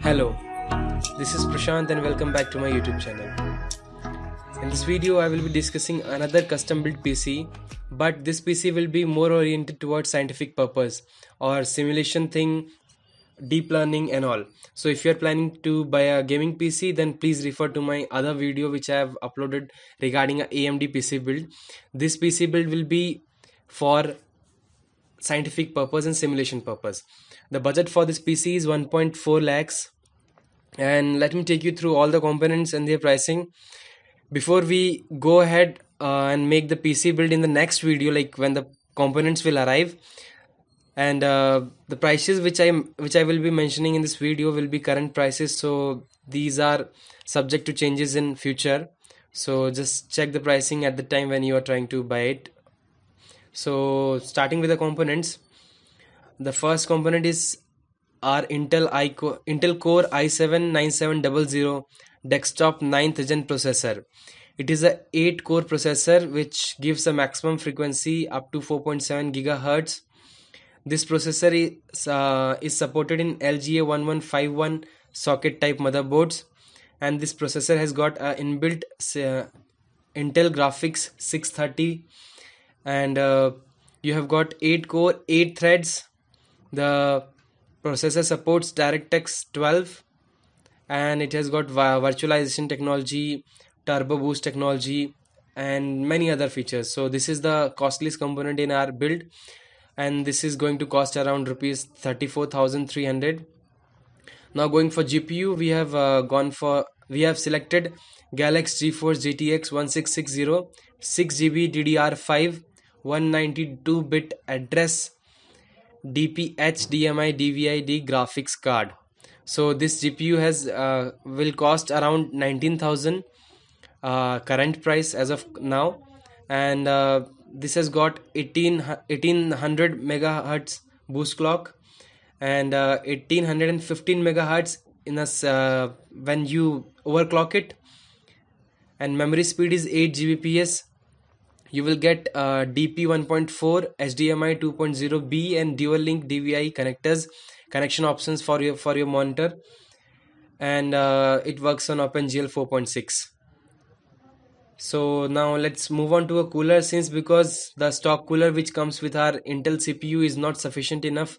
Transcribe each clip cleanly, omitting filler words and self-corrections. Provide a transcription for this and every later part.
Hello, this is Prashant and welcome back to my YouTube channel. In this video I will be discussing another custom built PC, but this PC will be more oriented towards scientific purpose or simulation thing, deep learning and all. So if you are planning to buy a gaming PC, then please refer to my other video which I have uploaded regarding a AMD PC build. This PC build will be for scientific purpose and simulation purpose. The budget for this PC is 1.4 lakhs, and let me take you through all the components and their pricing before we go ahead and make the PC build in the next video, like when the components will arrive. And the prices which I will be mentioning in this video will be current prices, so these are subject to changes in future, so just check the pricing at the time when you are trying to buy it. So starting with the components, the first component is our Intel Core i7-9700 desktop 9th gen processor. It is a 8 core processor which gives a maximum frequency up to 4.7 gigahertz. This processor is supported in LGA 1151 socket type motherboards, and this processor has got inbuilt Intel Graphics 630, and you have got 8 core 8 threads. The processor supports DirectX 12, and it has got virtualization technology, turbo boost technology, and many other features. So this is the costliest component in our build, and this is going to cost around rupees 34,300. Now going for GPU, we have selected Galaxy GeForce GTX 1660 6GB DDR5 192-bit address DPH DMI graphics card. So this GPU has will cost around 19,000 current price as of now, and this has got 1800 megahertz boost clock and 1815 megahertz in a when you overclock it, and memory speed is 8 Gbps. You will get DP 1.4, HDMI 2.0B and dual link DVI connectors, connection options for your monitor, and it works on OpenGL 4.6. So now let's move on to a cooler, because the stock cooler which comes with our Intel CPU is not sufficient enough.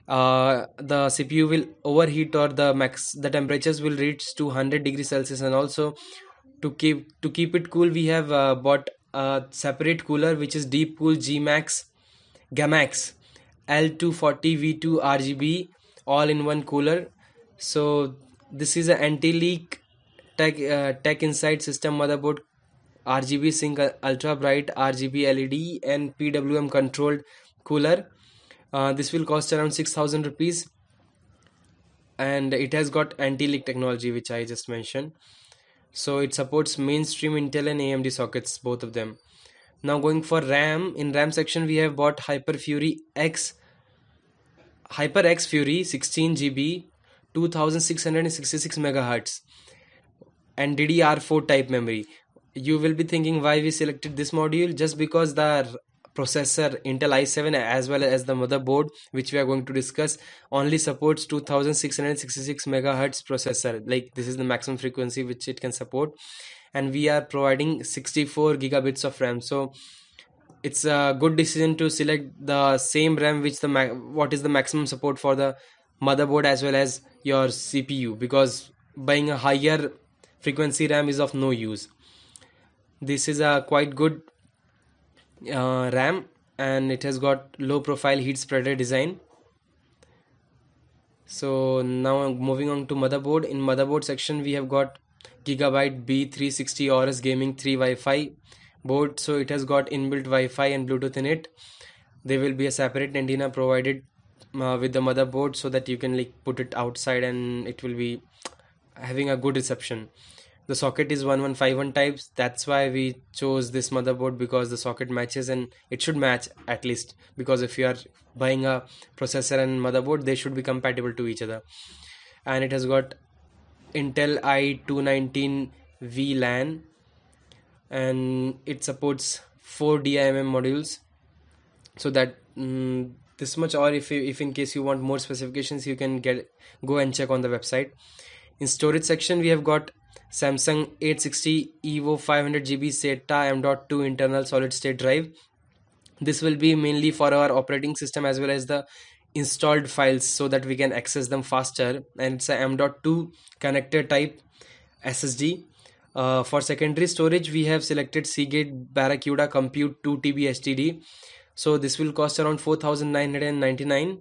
The CPU will overheat, or the temperatures will reach to 100 degrees Celsius, and also to keep it cool, we have bought a separate cooler which is Deepcool Gamax L240 V2 RGB all-in-one cooler. So this is an anti-leak Tech Insight system motherboard, RGB sync ultra bright RGB LED and PWM controlled cooler. This will cost around 6,000 rupees, and it has got anti-leak technology which I just mentioned. So it supports mainstream Intel and AMD sockets, both of them. Now going for RAM, in RAM section we have bought HyperX Fury 16GB 2666 megahertz and DDR4 type memory. You will be thinking why we selected this module. Just because the processor Intel i7 as well as the motherboard which we are going to discuss only supports 2666 megahertz processor, like this is the maximum frequency which it can support, and we are providing 64 gigabits of RAM. So it's a good decision to select the same RAM which what is the maximum support for the motherboard as well as your CPU, because buying a higher frequency RAM is of no use. This is a quite good RAM, and it has got low profile heat spreader design. So now moving on to motherboard. In motherboard section we have got Gigabyte B360 Aorus Gaming 3 Wi-Fi board. So it has got inbuilt Wi-Fi and Bluetooth in it. There will be a separate antenna provided with the motherboard, so that you can like put it outside and it will be having a good reception. The socket is 1151 types. That's why we chose this motherboard, because the socket matches, and it should match at least, because if you are buying a processor and motherboard, they should be compatible to each other. And it has got Intel i219 VLAN, and it supports 4 DIMM modules, so that this much, or if in case you want more specifications, you can go and check on the website. In storage section, we have got Samsung 860 EVO 500 GB SATA M.2 internal solid state drive. This will be mainly for our operating system as well as the installed files, so that we can access them faster, and it's a M.2 connector type SSD. For secondary storage, we have selected Seagate Barracuda Compute 2 TB HDD. So this will cost around 4,999.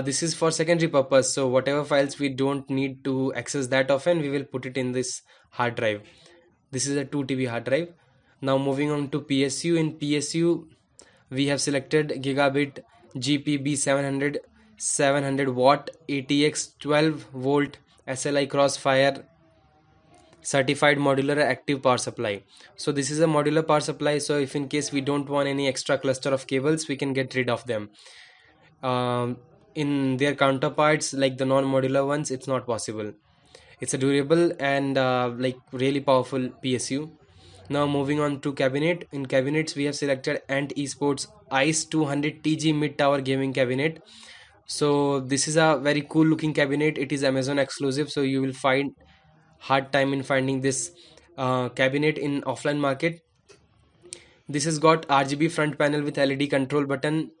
This is for secondary purpose, so whatever files we don't need to access that often, we will put it in this hard drive. This is a 2 TB hard drive. Now moving on to PSU. In PSU, we have selected Gigabit GPB 700 watt ATX 12 volt SLI Crossfire certified modular active power supply. So this is a modular power supply, so if in case we don't want any extra cluster of cables, we can get rid of them. In their counterparts, like the non-modular ones, it's not possible. It's a durable and like really powerful PSU. Now moving on to cabinet. In cabinets, we have selected Ant Esports ICE 200 TG mid tower gaming cabinet. So this is a very cool looking cabinet. It is Amazon exclusive, so you will find hard time in finding this cabinet in offline market. This has got RGB front panel with LED control button,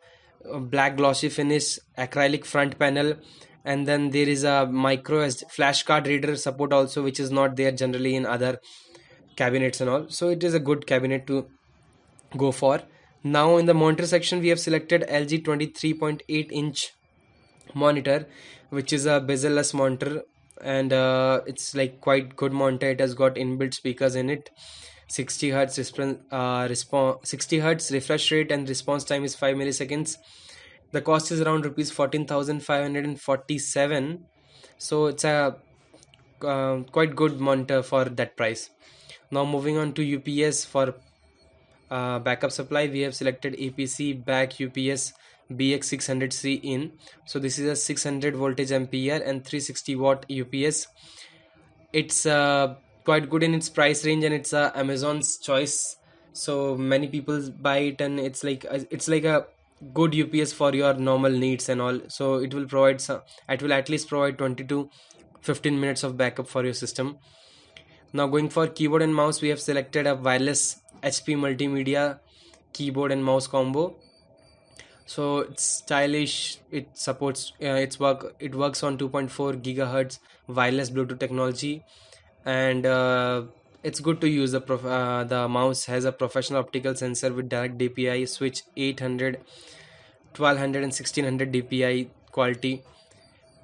black glossy finish, acrylic front panel, and then there is a micro SD flash card reader support also, which is not there generally in other cabinets and all. So it is a good cabinet to go for. Now in the monitor section, we have selected LG 23.8 inch monitor, which is a bezel-less monitor, and it's like quite good monitor. It has got inbuilt speakers in it, 60 hertz 60 hertz refresh rate, and response time is 5 milliseconds. The cost is around rupees 14,547. So it's a quite good monitor for that price. Now moving on to UPS. For backup supply, we have selected APC back UPS BX600C in. So this is a 600 voltage ampere and 360 watt UPS. It's quite good in its price range, and it's Amazon's choice, so many people buy it, and it's like a good UPS for your normal needs and all. So it will provide it will at least provide 20 to 15 minutes of backup for your system. Now going for keyboard and mouse, we have selected a wireless HP multimedia keyboard and mouse combo. So it's stylish. It supports it works on 2.4 gigahertz wireless Bluetooth technology, and it's good to use. The mouse has a professional optical sensor with direct DPI switch, 800, 1200 and 1600 DPI quality,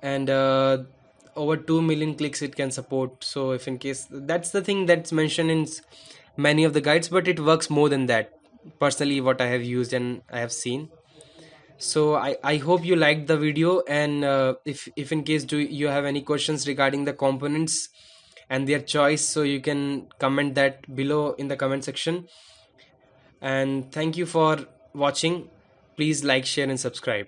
and over 2 million clicks it can support. So if in case, that's the thing that's mentioned in many of the guides, but it works more than that, personally what I have used and I have seen. So I hope you liked the video, and if in case you have any questions regarding the components and their choice, so you can comment that below in the comment section. And thank you for watching. Please like, share and subscribe.